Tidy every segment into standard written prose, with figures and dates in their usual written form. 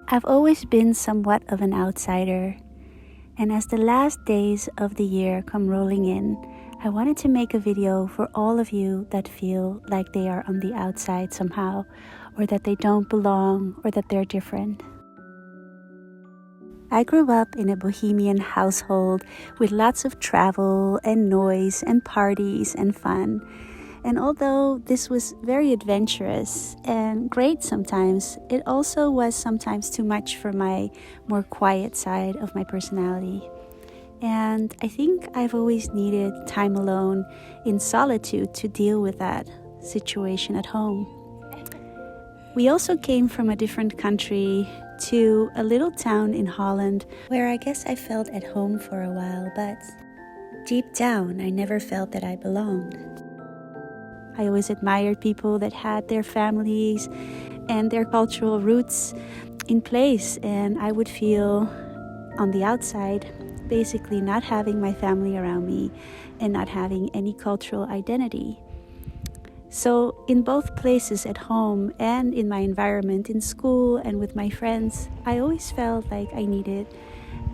I've always been somewhat of an outsider, and as the last days of the year come rolling in, I wanted to make a video for all of you that feel like they are on the outside somehow, or that they don't belong, or that they're different. I grew up in a bohemian household with lots of travel and noise and parties and fun. And although this was very adventurous and great sometimes, it also was sometimes too much for my more quiet side of my personality. And I think I've always needed time alone in solitude to deal with that situation at home. We also came from a different country to a little town in Holland where I guess I felt at home for a while, but deep down I never felt that I belonged. I always admired people that had their families and their cultural roots in place, and I would feel on the outside basically not having my family around me and not having any cultural identity. So in both places, at home and in my environment, in school and with my friends, I always felt like I needed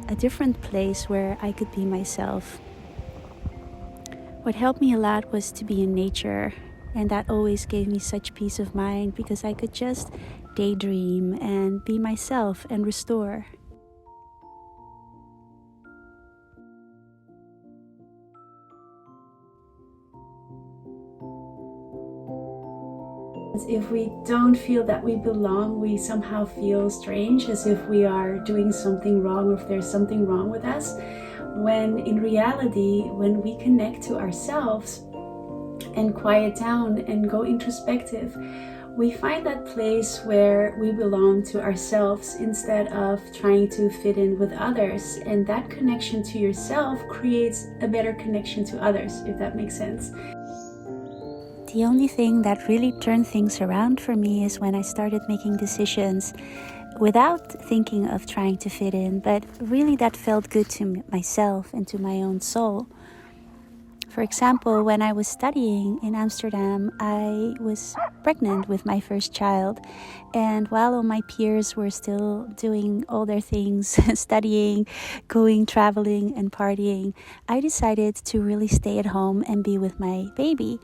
a different place where I could be myself. What helped me a lot was to be in nature, and that always gave me such peace of mind because I could just daydream and be myself and restore. If we don't feel that we belong, we somehow feel strange, as if we are doing something wrong or if there's something wrong with us. When in reality, when we connect to ourselves and quiet down and go introspective, we find that place where we belong to ourselves instead of trying to fit in with others. And that connection to yourself creates a better connection to others, if that makes sense. The only thing that really turned things around for me is when I started making decisions without thinking of trying to fit in, but really that felt good to myself and to my own soul. For example, when I was studying in Amsterdam, I was pregnant with my first child. And while all my peers were still doing all their things, studying, going, traveling, and partying, I decided to really stay at home and be with my baby,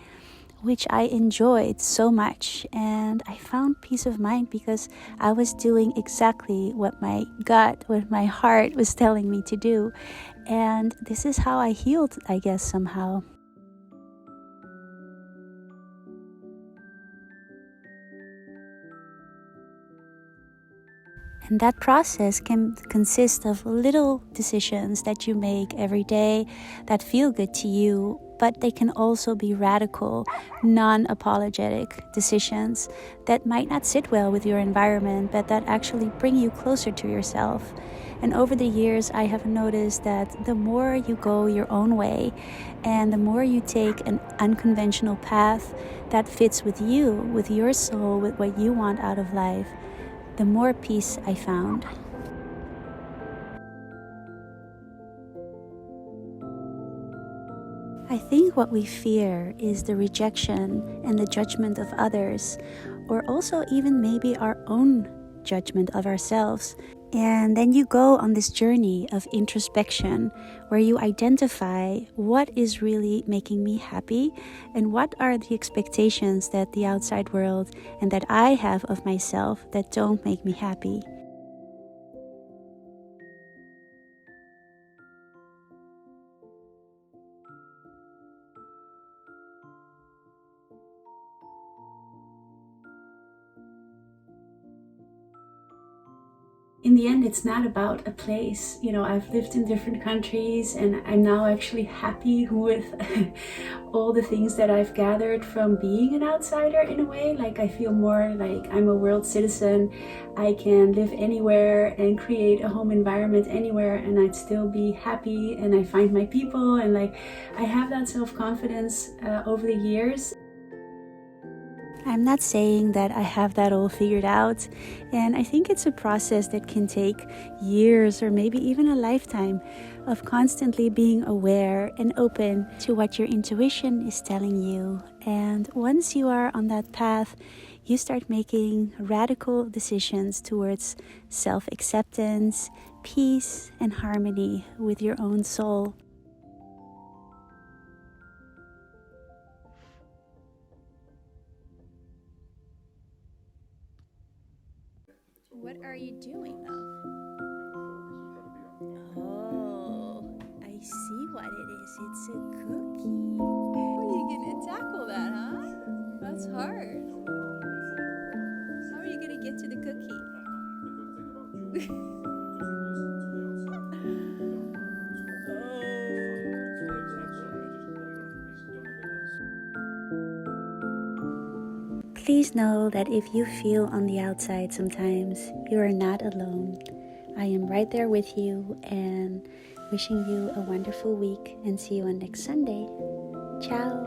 which I enjoyed so much. And I found peace of mind because I was doing exactly what my gut, what my heart was telling me to do. And this is how I healed, I guess, somehow. And that process can consist of little decisions that you make every day that feel good to you, but they can also be radical, non-apologetic decisions that might not sit well with your environment, but that actually bring you closer to yourself. And over the years, I have noticed that the more you go your own way and the more you take an unconventional path that fits with you, with your soul, with what you want out of life, the more peace I found. I think what we fear is the rejection and the judgment of others, or also even maybe our own judgment of ourselves. And then you go on this journey of introspection where you identify what is really making me happy and what are the expectations that the outside world and that I have of myself that don't make me happy. In the end, it's not about a place. I've lived in different countries and I'm now actually happy with all the things that I've gathered from being an outsider in a way. Like I feel more like I'm a world citizen. I can live anywhere and create a home environment anywhere and I'd still be happy, and I find my people, and I have that self-confidence over the years. I'm not saying that I have that all figured out, and I think it's a process that can take years or maybe even a lifetime of constantly being aware and open to what your intuition is telling you. And once you are on that path, you start making radical decisions towards self-acceptance, peace, and harmony with your own soul. What are you doing, love? Oh, I see what it is. It's a cookie. How are you gonna tackle that, huh? That's hard. How are you gonna get to the cookie? Please know that if you feel on the outside sometimes, you are not alone. I am right there with you and wishing you a wonderful week, and see you on next Sunday. Ciao.